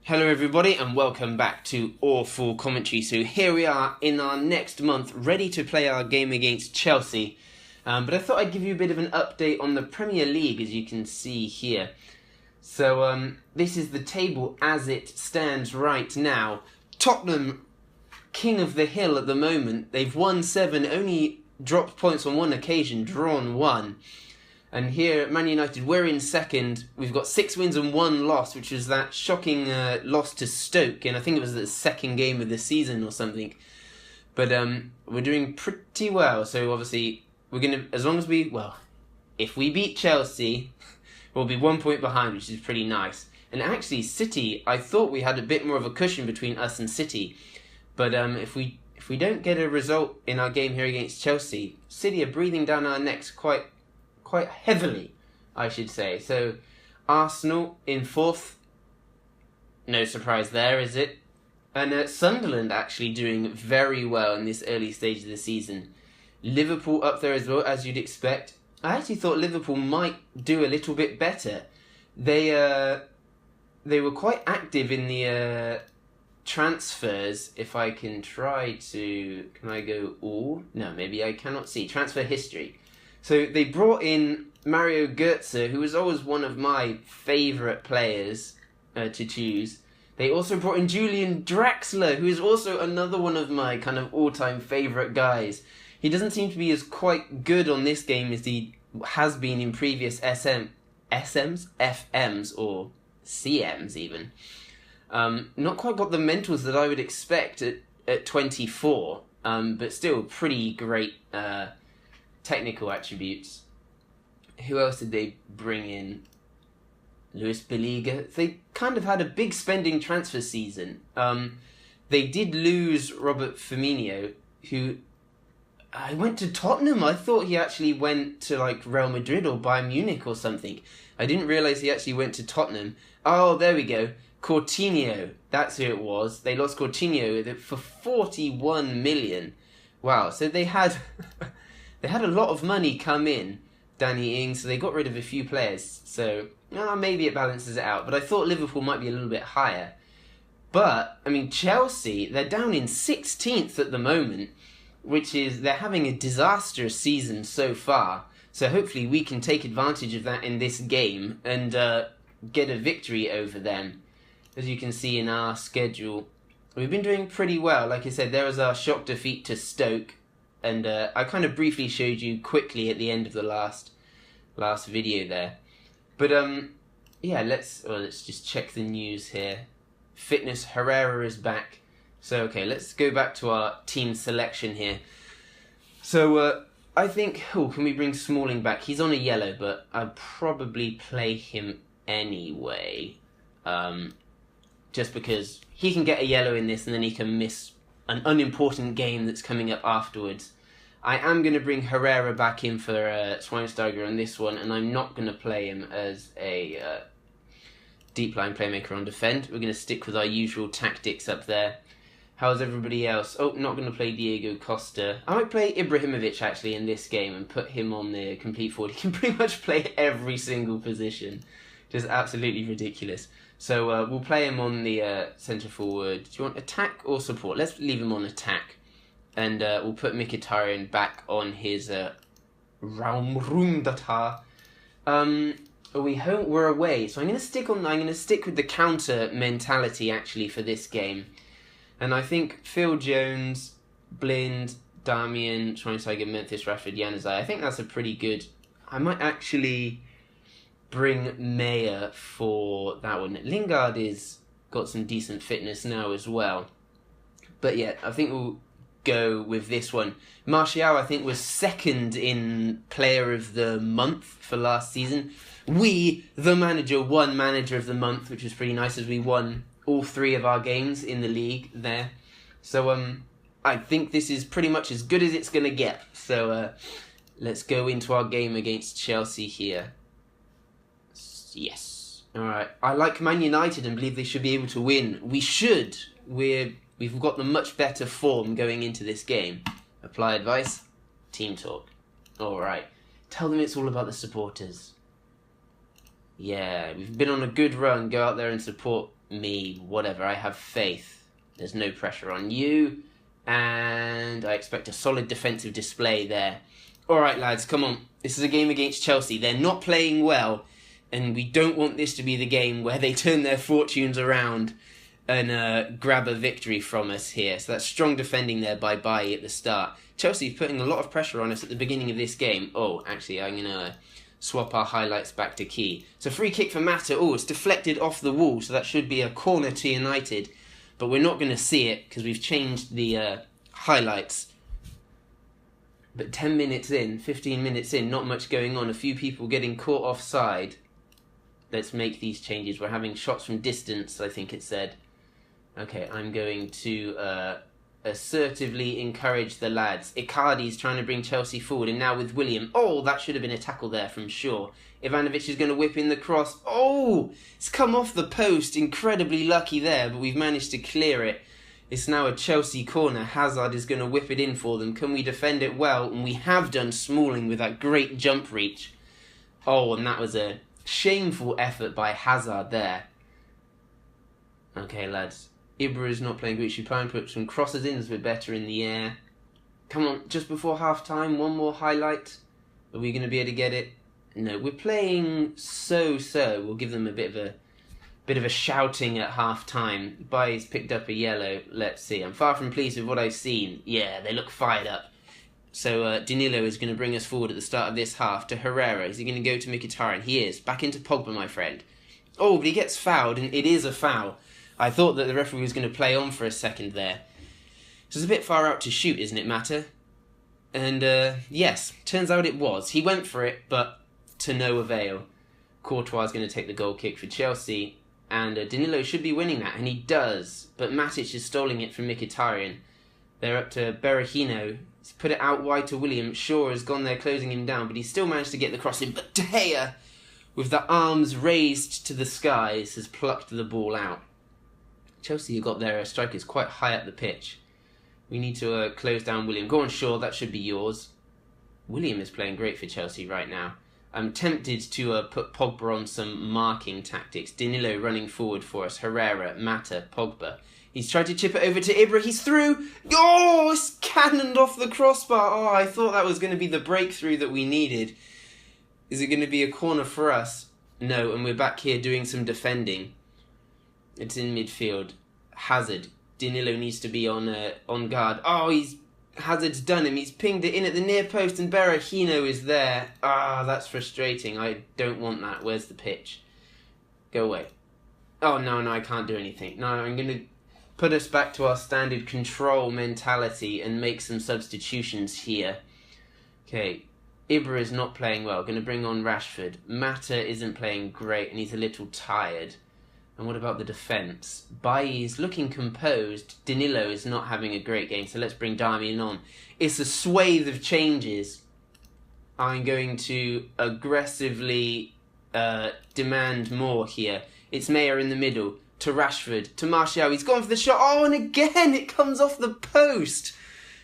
Hello everybody and welcome back to Awful Commentary. So here we are in our next month, ready to play our game against Chelsea. But I thought I'd give you a bit of an update on the Premier League, as you can see here. So this is the table as it stands right now. Tottenham, king of the hill at the moment. They've won 7, only dropped points on one occasion, drawn 1. And here at Man United, we're in second. We've got 6 wins and 1 loss, which was that shocking loss to Stoke. And I think it was the second game of the season or something. But we're doing pretty well. So obviously, we're going to, as long as we, if we beat Chelsea, we'll be 1 point behind, which is pretty nice. And actually, City, I thought we had a bit more of a cushion between us and City. But if we don't get a result in our game here against Chelsea, City are breathing down our necks quite heavily, I should say. So, Arsenal in 4th. No surprise there, is it? And Sunderland actually doing very well in this early stage of the season. Liverpool up there as well, as you'd expect. I actually thought Liverpool might do a little bit better. They were quite active in the transfers. If I can try to... Can I go all? No, maybe I cannot see. Transfer history. So they brought in Mario Götze, who was always one of my favourite players to choose. They also brought in Julian Draxler, who is also another one of my kind of all-time favourite guys. He doesn't seem to be as quite good on this game as he has been in previous FMs, or CMs even. Not quite got the mentals that I would expect at 24, but still pretty great technical attributes. Who else did they bring in? Luis Beliga. They kind of had a big spending transfer season. They did lose Robert Firmino, who I went to Tottenham. I thought he actually went to like Real Madrid or Bayern Munich or something. I didn't realise he actually went to Tottenham. Oh, there we go. Coutinho. That's who it was. They lost Coutinho for 41 million. Wow. So they had... They had a lot of money come in, Danny Ings, so they got rid of a few players. So, maybe it balances it out. But I thought Liverpool might be a little bit higher. But, I mean, Chelsea, they're down in 16th at the moment, which is, they're having a disastrous season so far. So hopefully we can take advantage of that in this game and get a victory over them. As you can see in our schedule, we've been doing pretty well. Like I said, there was our shock defeat to Stoke. And I kind of briefly showed you quickly at the end of the last video there. But yeah, let's just check the news here. Fitness Herrera is back. So okay, let's go back to our team selection here. So I think, can we bring Smalling back? He's on a yellow, but I'd probably play him anyway. Just because he can get a yellow in this and then he can miss an unimportant game that's coming up afterwards. I am going to bring Herrera back in for Schweinsteiger on this one, and I'm not going to play him as a deep line playmaker on defend. We're going to stick with our usual tactics up there. How's everybody else? Oh, not going to play Diego Costa. I might play Ibrahimovic actually in this game and put him on the complete forward. He can pretty much play every single position. Just absolutely ridiculous. So we'll play him on the centre forward. Do you want attack or support? Let's leave him on attack. And we'll put Mkhitaryan back on his Raumrundata. We're away, so I'm going to stick with the counter mentality actually for this game. And I think Phil Jones, Blind, Darmian, Schweinsteiger, Memphis, Rashford, Januzaj. I think that's a pretty good. I might actually bring Mayer for that one. Lingard is got some decent fitness now as well. But yeah, I think we'll go with this one. Martial, I think, was second in Player of the Month for last season. We, the manager, won Manager of the Month, which was pretty nice as we won all 3 of our games in the league there. So I think this is pretty much as good as it's going to get. So let's go into our game against Chelsea here. Yes. Alright. I like Man United and believe they should be able to win. We should. We've got the much better form going into this game. Apply advice. Team talk. Alright. Tell them it's all about the supporters. Yeah, we've been on a good run. Go out there and support me, whatever. I have faith. There's no pressure on you. And I expect a solid defensive display there. All right, lads, come on. This is a game against Chelsea. They're not playing well, and we don't want this to be the game where they turn their fortunes around and grab a victory from us here. So that's strong defending there by Bailly at the start. Chelsea putting a lot of pressure on us at the beginning of this game. Oh, actually, I'm going to swap our highlights back to key. So free kick for Mata. Oh, it's deflected off the wall, so that should be a corner to United. But we're not going to see it because we've changed the highlights. But 10 minutes in, 15 minutes in, not much going on. A few people getting caught offside. Let's make these changes. We're having shots from distance, I think it said. Okay, I'm going to assertively encourage the lads. Icardi's trying to bring Chelsea forward, and now with William. Oh, that should have been a tackle there from Shaw. Ivanovic is going to whip in the cross. Oh, it's come off the post. Incredibly lucky there, but we've managed to clear it. It's now a Chelsea corner. Hazard is going to whip it in for them. Can we defend it well? And we have done. Smalling with that great jump reach. Oh, and that was a shameful effort by Hazard there. Okay, lads. Ibra is not playing great. Should try and put some crosses in as we're better in the air. Come on, just before half-time, one more highlight. Are we going to be able to get it? No, we're playing so-so. We'll give them a bit of a shouting at half-time. Bailly's picked up a yellow. Let's see. I'm far from pleased with what I've seen. Yeah, they look fired up. So Danilo is going to bring us forward at the start of this half to Herrera. Is he going to go to Mkhitaryan? He is. Back into Pogba, my friend. Oh, but he gets fouled, and it is a foul. I thought that the referee was going to play on for a second there. So it's a bit far out to shoot, isn't it, Mata? And yes, turns out it was. He went for it, but to no avail. Courtois is going to take the goal kick for Chelsea. And Danilo should be winning that, and he does. But Matic is stealing it from Mkhitaryan. They're up to Berahino. He's put it out wide to William. Shaw has gone there closing him down, but he still managed to get the cross in. But De Gea, with the arms raised to the skies, has plucked the ball out. Chelsea have got their strikers quite high up the pitch. We need to close down William. Go on, Shaw, that should be yours. William is playing great for Chelsea right now. I'm tempted to put Pogba on some marking tactics. Danilo running forward for us. Herrera, Mata, Pogba. He's tried to chip it over to Ibra. He's through. Oh, it's cannoned off the crossbar. Oh, I thought that was going to be the breakthrough that we needed. Is it going to be a corner for us? No, and we're back here doing some defending. It's in midfield. Hazard. Danilo needs to be on guard. Oh, Hazard's done him. He's pinged it in at the near post, and Berahino is there. That's frustrating. I don't want that. Where's the pitch? Go away. Oh, no, I can't do anything. No, I'm going to put us back to our standard control mentality and make some substitutions here. Okay, Ibra is not playing well. Going to bring on Rashford. Mata isn't playing great, and he's a little tired. And what about the defence? Bailly's looking composed. Danilo is not having a great game, so let's bring Domination on. It's a swathe of changes. I'm going to aggressively demand more here. It's Mayer in the middle, to Rashford, to Martial. He's gone for the shot. Oh, and again, it comes off the post.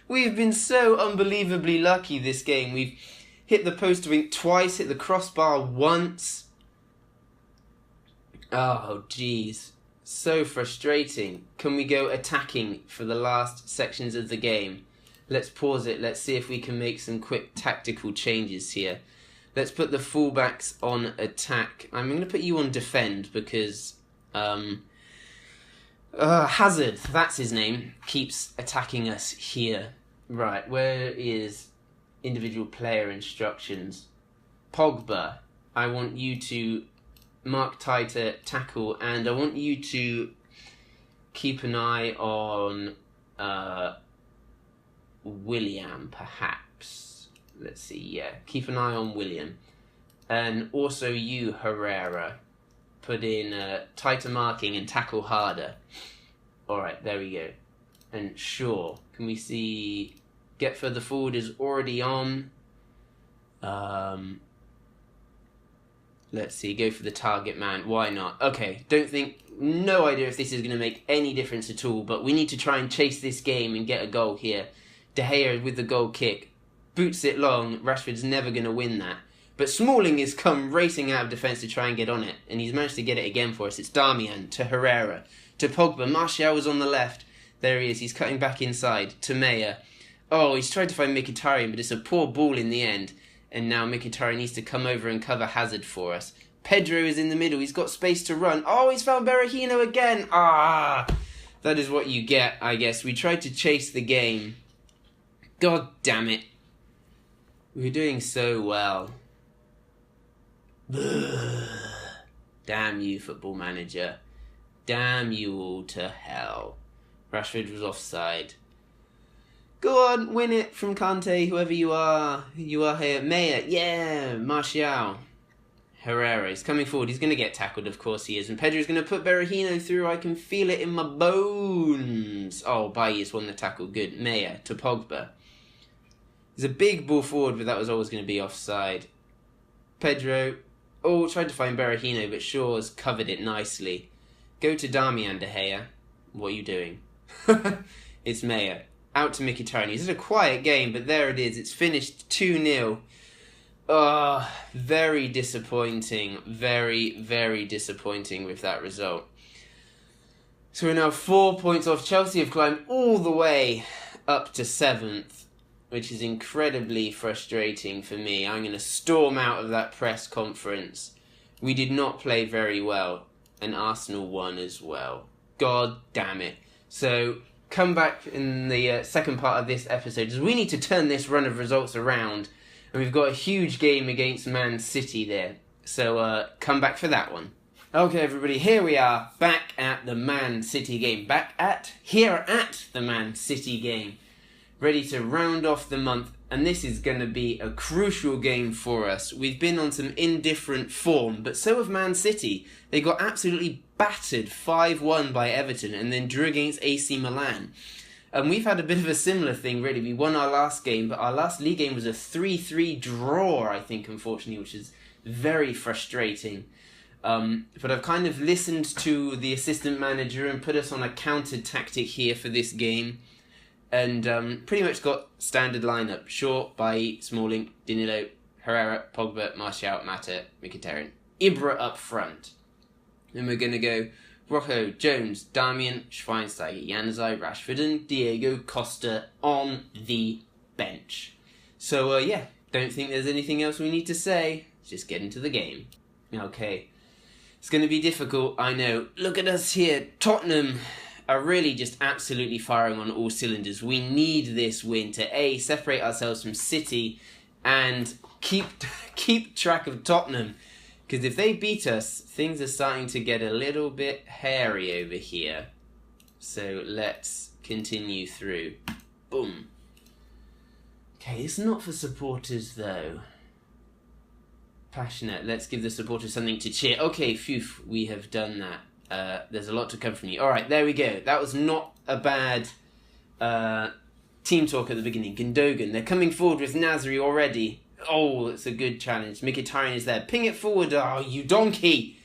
We've been so unbelievably lucky this game. We've hit the post, I think, twice, hit the crossbar once. Oh, jeez. So frustrating. Can we go attacking for the last sections of the game? Let's pause it. Let's see if we can make some quick tactical changes here. Let's put the fullbacks on attack. I'm going to put you on defend because Hazard, that's his name, keeps attacking us here. Right, where is individual player instructions? Pogba, I want you to mark tighter, tackle, and I want you to keep an eye on William, perhaps. Let's see, yeah. Keep an eye on William. And also you, Herrera. Put in tighter marking and tackle harder. Alright, there we go. And Shaw. Can we see... Get further forward is already on. Let's see, go for the target man. Why not? Okay, no idea if this is going to make any difference at all, but we need to try and chase this game and get a goal here. De Gea with the goal kick. Boots it long. Rashford's never going to win that. But Smalling has come racing out of defence to try and get on it, and he's managed to get it again for us. It's Darmian to Herrera, to Pogba. Martial was on the left. There he is. He's cutting back inside to Meyer. Oh, he's tried to find Mkhitaryan, but it's a poor ball in the end. And now Mkhitaryan needs to come over and cover Hazard for us. Pedro is in the middle. He's got space to run. Oh, he's found Berahino again. That is what you get, I guess. We tried to chase the game. God damn it. We were doing so well. Damn you, Football Manager. Damn you all to hell. Rashford was offside. Go on, win it from Kante, whoever you are. You are here. Meyer, yeah, Martial. Herrera is coming forward. He's going to get tackled, of course he is. And Pedro's going to put Berahino through. I can feel it in my bones. Oh, Bailly's won the tackle. Good. Meyer to Pogba. There's a big ball forward, but that was always going to be offside. Pedro, tried to find Berahino, but Shaw's covered it nicely. Go to Darmian De Gea. What are you doing? It's Meyer. Out to Mkhitaryan. He's had a quiet game, but there it is. It's finished 2-0. Very disappointing. Very, very disappointing with that result. So we're now 4 points off. Chelsea have climbed all the way up to 7th, which is incredibly frustrating for me. I'm going to storm out of that press conference. We did not play very well, and Arsenal won as well. God damn it. So come back in the second part of this episode, as we need to turn this run of results around, and we've got a huge game against Man City there. So come back for that one. Okay, everybody, here we are, back at the Man City game. Here at the Man City game. Ready to round off the month, and this is going to be a crucial game for us. We've been on some indifferent form, but so have Man City. They got absolutely battered 5-1 by Everton and then drew against AC Milan. And we've had a bit of a similar thing, really. We won our last game, but our last league game was a 3-3 draw, I think, unfortunately, which is very frustrating. But I've kind of listened to the assistant manager and put us on a counter tactic here for this game. And pretty much got standard lineup. Shaw, Bailly, Smalling, Danilo, Herrera, Pogba, Martial, Mata, Mkhitaryan. Ibra up front. Then we're going to go Rojo, Jones, Darmian, Schweinsteiger, Januzaj, Rashford and Diego Costa on the bench. So, don't think there's anything else we need to say. Let's just get into the game. Okay. It's going to be difficult, I know. Look at us here. Tottenham are really just absolutely firing on all cylinders. We need this win to separate ourselves from City and keep track of Tottenham, because if they beat us, things are starting to get a little bit hairy over here. So let's continue through. Boom. Okay, it's not for supporters though. Passionate. Let's give the supporters something to cheer. Okay, phew, we have done that. There's a lot to come from you. Alright, there we go. That was not a bad team talk at the beginning. Gundogan, they're coming forward with Nasri already. Oh, it's a good challenge. Mkhitaryan is there. Ping it forward. Oh, you donkey.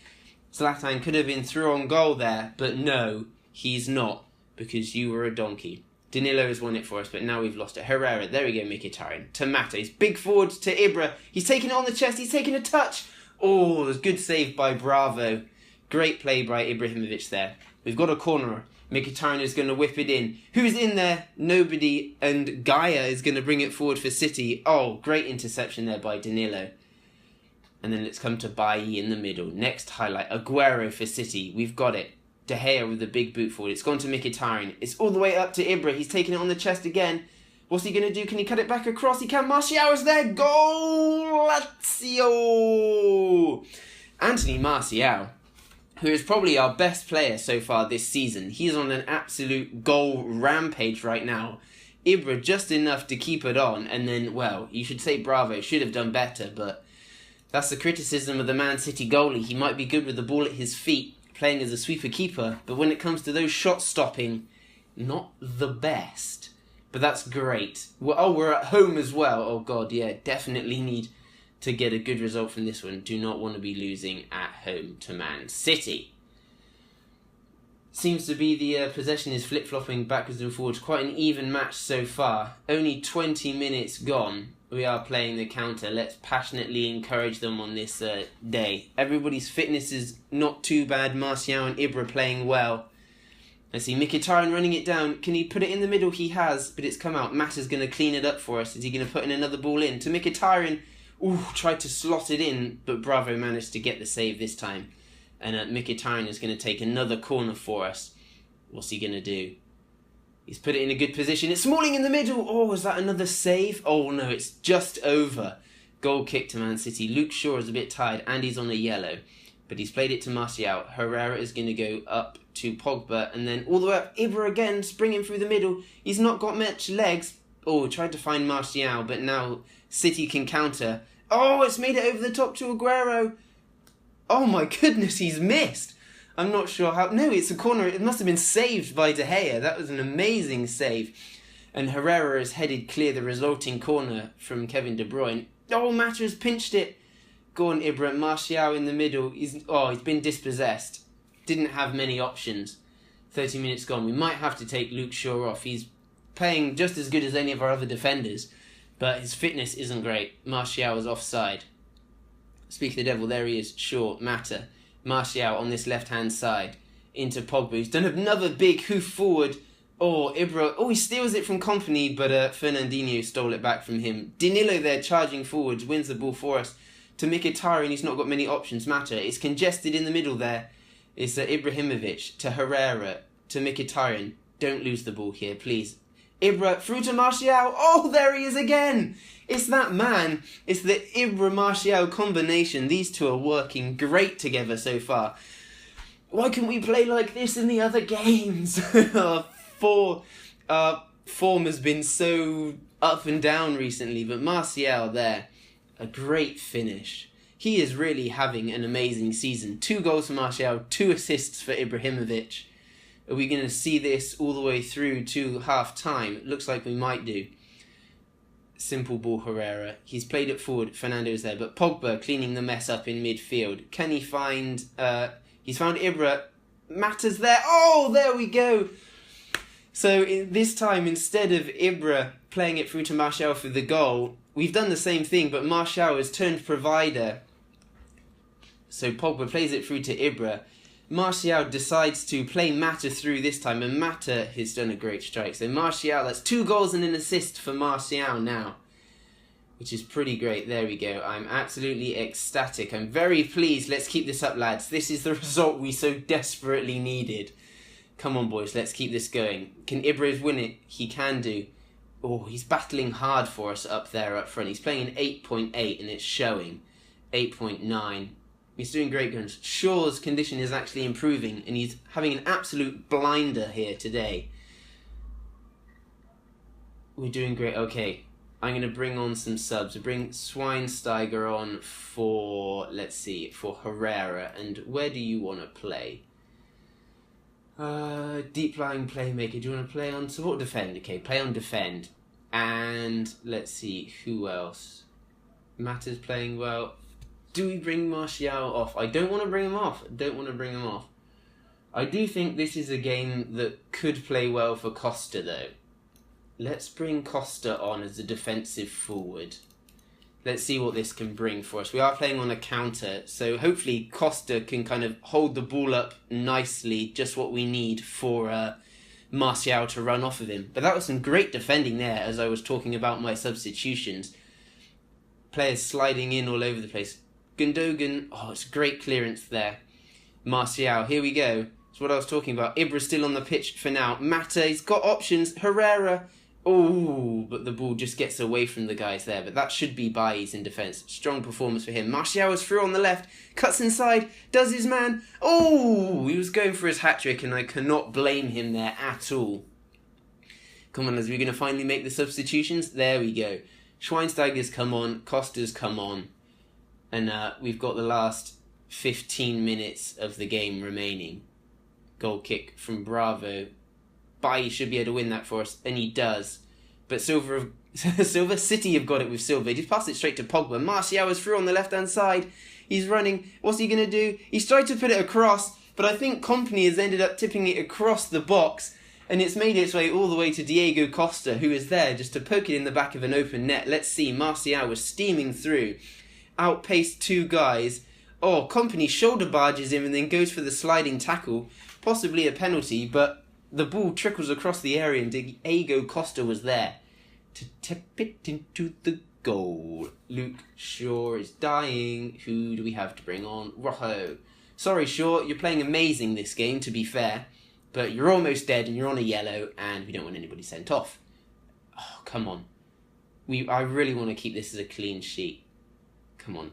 Zlatan could have been through on goal there, but no, he's not, because you were a donkey. Danilo has won it for us, but now we've lost it. Herrera, there we go, Mkhitaryan. To Mata, he's big forward to Ibra. He's taking it on the chest. He's taking a touch. Oh, it was good save by Bravo. Great play by Ibrahimovic there. We've got a corner. Mkhitaryan is going to whip it in. Who's in there? Nobody. And Gaia is going to bring it forward for City. Oh, great interception there by Danilo. And then let's come to Bailly in the middle. Next highlight. Aguero for City. We've got it. De Gea with the big boot forward. It's gone to Mkhitaryan. It's all the way up to Ibra. He's taking it on the chest again. What's he going to do? Can he cut it back across? He can. Martial is there. Goal! Lazio! Anthony Martial, who is probably our best player so far this season. He's on an absolute goal rampage right now. Ibra just enough to keep it on, and then, well, you should say Bravo should have done better, but that's the criticism of the Man City goalie. He might be good with the ball at his feet, playing as a sweeper keeper, but when it comes to those shot stopping, not the best. But that's great. We're at home as well. Oh god, yeah, definitely need to get a good result from this one. Do not want to be losing at home to Man City. Seems to be the possession is flip-flopping backwards and forwards. Quite an even match so far. Only 20 minutes gone. we are playing the counter. Let's passionately encourage them on this day. Everybody's fitness is not too bad. Martial and Ibra playing well. Let's see, Mkhitaryan running it down. Can he put it in the middle? He has, but it's come out. Mata's going to clean it up for us. Is he going to put in another ball in? To Mkhitaryan. Ooh, tried to slot it in, but Bravo managed to get the save this time. And Mkhitaryan is going to take another corner for us. What's he going to do? He's put it in a good position. It's Smalling in the middle. Oh, was that another save? Oh, no, it's just over. Goal kick to Man City. Luke Shaw is a bit tired and he's on a yellow. But he's played it to Martial. Herrera is going to go up to Pogba. And then all the way up. Ibra again, springing through the middle. He's not got much legs. Oh, tried to find Martial, but now City can counter. Oh, it's made it over the top to Aguero. Oh my goodness, he's missed. I'm not sure how... No, it's a corner. It must have been saved by De Gea. That was an amazing save. And Herrera has headed clear the resulting corner from Kevin De Bruyne. Oh, Mata has pinched it. Go on, Ibra. Martial in the middle. He's been dispossessed. Didn't have many options. 30 minutes gone. We might have to take Luke Shaw off. He's playing just as good as any of our other defenders, but his fitness isn't great. Martial is offside. Speak of the devil, there he is. Shaw, Mata. Martial on this left-hand side into Pogba, who's done another big hoof forward. Oh, Ibra. Oh, he steals it from Company, but Fernandinho stole it back from him. Danilo there charging forwards, wins the ball for us. To Mkhitaryan, he's not got many options. Mata. It's congested in the middle there. It's Ibrahimovic to Herrera to Mkhitaryan. Don't lose the ball here, please. Ibra through to Martial. Oh, there he is again. It's that man. It's the Ibra-Martial combination. These two are working great together so far. Why can't we play like this in the other games? Form has been so up and down recently, but Martial there, a great finish. He is really having an amazing season. 2 goals for Martial, 2 assists for Ibrahimovic. Are we going to see this all the way through to half-time? Looks like we might do. Simple ball, Herrera. He's played it forward. Fernando's there. But Pogba cleaning the mess up in midfield. Can he find... he's found Ibra. Mata's there. Oh, there we go. So this time, instead of Ibra playing it through to Martial for the goal, we've done the same thing, but Martial has turned provider. So Pogba plays it through to Ibra. Martial decides to play Mata through this time, and Mata has done a great strike. So Martial, that's 2 goals and an assist for Martial now, which is pretty great. There we go. I'm absolutely ecstatic. I'm very pleased. Let's keep this up, lads. This is the result we so desperately needed. Come on, boys. Let's keep this going. Can Ibra win it? He can do. Oh, he's battling hard for us up there up front. He's playing an 8.8 and it's showing. 8.9. He's doing great guns. Shaw's condition is actually improving and he's having an absolute blinder here today. We're doing great. Okay, I'm going to bring on some subs. We'll bring Schweinsteiger on for, let's see, for Herrera. And where do you want to play? Deep lying playmaker. Do you want to play on support defend? Okay, play on defend. And let's see, who else? Mata's playing well. Do we bring Martial off? I don't want to bring him off. I do think this is a game that could play well for Costa, though. Let's bring Costa on as a defensive forward. Let's see what this can bring for us. We are playing on a counter, so hopefully Costa can kind of hold the ball up nicely, just what we need for Martial to run off of him. But that was some great defending there, as I was talking about my substitutions. Players sliding in all over the place. Gundogan, oh, it's a great clearance there. Martial, here we go. That's what I was talking about. Ibra still on the pitch for now. Mata, he's got options. Herrera, oh, but the ball just gets away from the guys there. But that should be Bailly's in defence. Strong performance for him. Martial is through on the left. Cuts inside. Does his man. Oh, he was going for his hat-trick and I cannot blame him there at all. Come on, as we're going to finally make the substitutions. There we go. Schweinsteiger's come on. Costa's come on. And we've got the last 15 minutes of the game remaining. Goal kick from Bravo. Bailly should be able to win that for us, and he does. But Silver City have got it with Silva. He just passed it straight to Pogba. Martial is through on the left-hand side. He's running. What's he going to do? He's tried to put it across, but I think Company has ended up tipping it across the box. And it's made its way all the way to Diego Costa, who is there just to poke it in the back of an open net. Let's see, Martial was steaming through, outpaced two guys. Oh, Kompany shoulder barges him and then goes for the sliding tackle, possibly a penalty, but the ball trickles across the area and Diego Costa was there to tip it into the goal. Luke Shaw is dying. Who do we have to bring on? Rojo. Sorry, Shaw, you're playing amazing this game, to be fair, but you're almost dead and you're on a yellow and we don't want anybody sent off. Oh, come on. I really want to keep this as a clean sheet. Come on.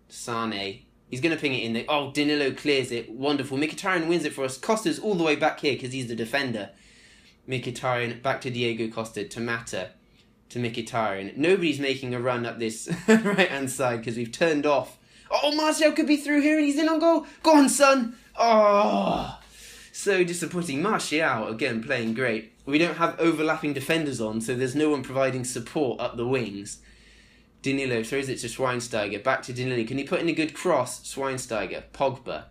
Sane. He's going to ping it in there. Oh, Danilo clears it. Wonderful. Mkhitaryan wins it for us. Costa's all the way back here because he's the defender. Mkhitaryan back to Diego Costa. To Mata. To Mkhitaryan. Nobody's making a run up this right-hand side because we've turned off. Oh, Martial could be through here and he's in on goal. Go on, son. Oh, so disappointing. Martial, again, playing great. We don't have overlapping defenders on, so there's no one providing support up the wings. Danilo throws it to Schweinsteiger. Back to Danilo. Can he put in a good cross? Schweinsteiger. Pogba.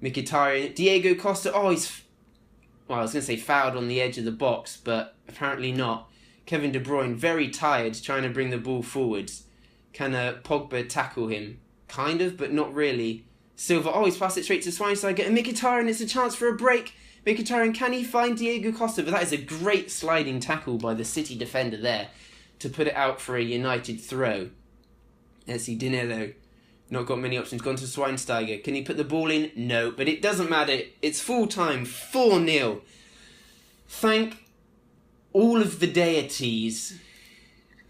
Mkhitaryan. Diego Costa. Oh, he's... Well, I was going to say fouled on the edge of the box, but apparently not. Kevin De Bruyne, very tired, trying to bring the ball forwards. Can Pogba tackle him? Kind of, but not really. Silva. Oh, he's passed it straight to Schweinsteiger. And Mkhitaryan, it's a chance for a break. Mkhitaryan, can he find Diego Costa? But that is a great sliding tackle by the City defender there to put it out for a United throw. Let's see, Danilo. Not got many options. Gone to Schweinsteiger. Can he put the ball in? No, but it doesn't matter. It's full time. 4-0. Thank all of the deities.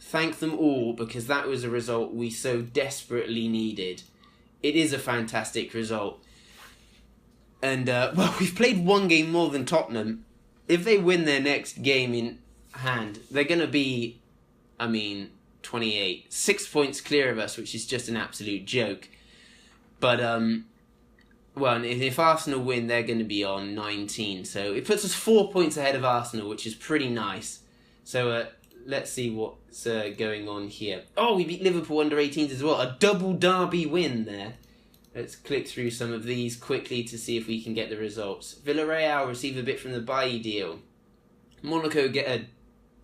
Thank them all, because that was a result we so desperately needed. It is a fantastic result. And, well, we've played one game more than Tottenham. If they win their next game in hand, they're going to be, 28. 6 points clear of us, which is just an absolute joke. But, well, if Arsenal win, they're going to be on 19. So it puts us 4 points ahead of Arsenal, which is pretty nice. So, let's see what's going on here. Oh, we beat Liverpool under 18s as well. A double derby win there. Let's click through some of these quickly to see if we can get the results. Villarreal receive a bit from the Bailly deal. Monaco get a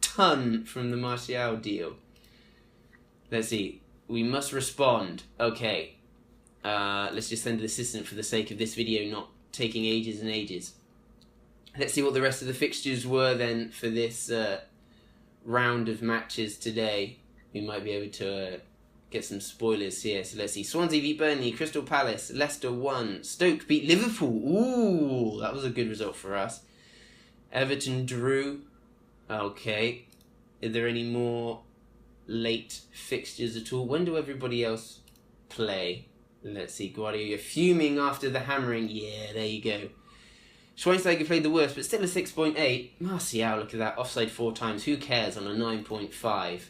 ton from the Martial deal. Let's see. We must respond. Okay. Let's just send an assistant for the sake of this video not taking ages and ages. Let's see what the rest of the fixtures were then for this round of matches today. We might be able to get some spoilers here. So let's see. Swansea beat Burnley, Crystal Palace, Leicester won, Stoke beat Liverpool. Ooh, that was a good result for us. Everton drew. Okay. Are there any more late fixtures at all? When do everybody else play? Let's see. Guardiola fuming after the hammering. Yeah, there you go. Schweinsteiger played the worst, but still a 6.8. Martial, look at that. Offside 4 times. Who cares on a 9.5?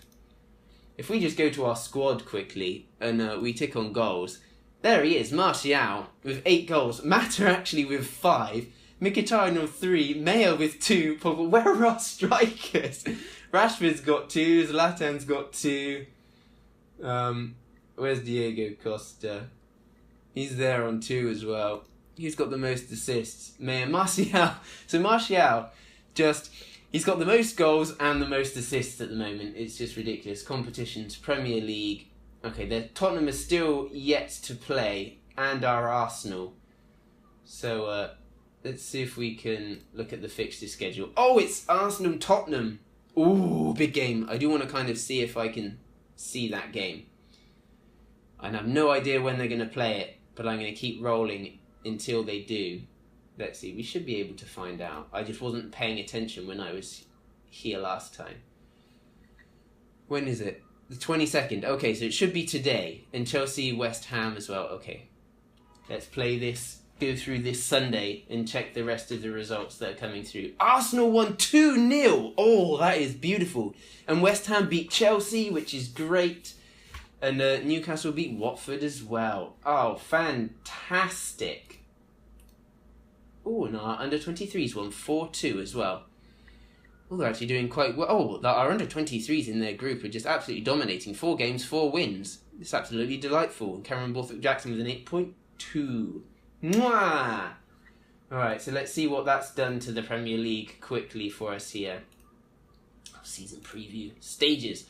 If we just go to our squad quickly and we tick on goals, there he is, Martial, with 8 goals. Mata actually with 5. Mkhitaryan with 3. Mayo with 2. Pogba. Where are our strikers? Rashford's got 2. Zlatan's got 2. Where's Diego Costa? He's there on 2 as well. Who's got the most assists? Martial. So Martial, he's got the most goals and the most assists at the moment. It's just ridiculous. Competitions, Premier League. Okay, Tottenham is still yet to play, and our Arsenal. So let's see if we can look at the fixture schedule. Oh, it's Arsenal-Tottenham. Ooh, big game. I do want to kind of see if I can see that game. I have no idea when they're going to play it, but I'm going to keep rolling until they do. Let's see, we should be able to find out. I just wasn't paying attention when I was here last time. When is it? The 22nd. Okay, so it should be today. And Chelsea, West Ham as well. Okay. Let's play this, go through this Sunday and check the rest of the results that are coming through. Arsenal won 2-0. Oh, that is beautiful. And West Ham beat Chelsea, which is great. And Newcastle beat Watford as well. Oh, fantastic. Oh, and our under-23s won 4-2 as well. Oh, they're actually doing quite well. Oh, our under-23s in their group are just absolutely dominating. 4 games, 4 wins. It's absolutely delightful. And Cameron Borthwick-Jackson with an 8.2. Mwah! Alright, so let's see what that's done to the Premier League quickly for us here. Season preview. Stages.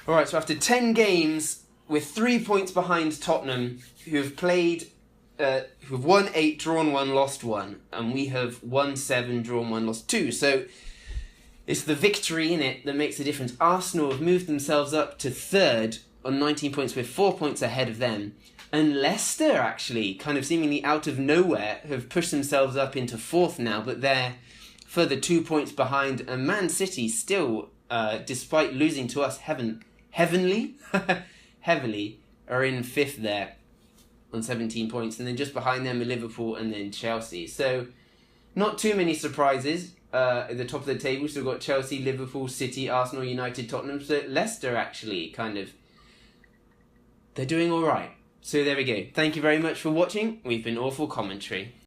Alright, so after 10 games, we're 3 points behind Tottenham, who've won 8, drawn 1, lost 1. And we have won 7, drawn 1, lost 2. So it's the victory in it that makes the difference. Arsenal have moved themselves up to 3rd on 19 points. We're 4 points ahead of them. And Leicester, actually, kind of seemingly out of nowhere, have pushed themselves up into 4th now, but they're further 2 points behind. And Man City still, despite losing to us heavily, are in 5th there on 17 points. And then just behind them are Liverpool and then Chelsea. So not too many surprises at the top of the table. So we've got Chelsea, Liverpool, City, Arsenal, United, Tottenham. So Leicester actually they're doing all right. So there we go. Thank you very much for watching. We've been Awful Commentary.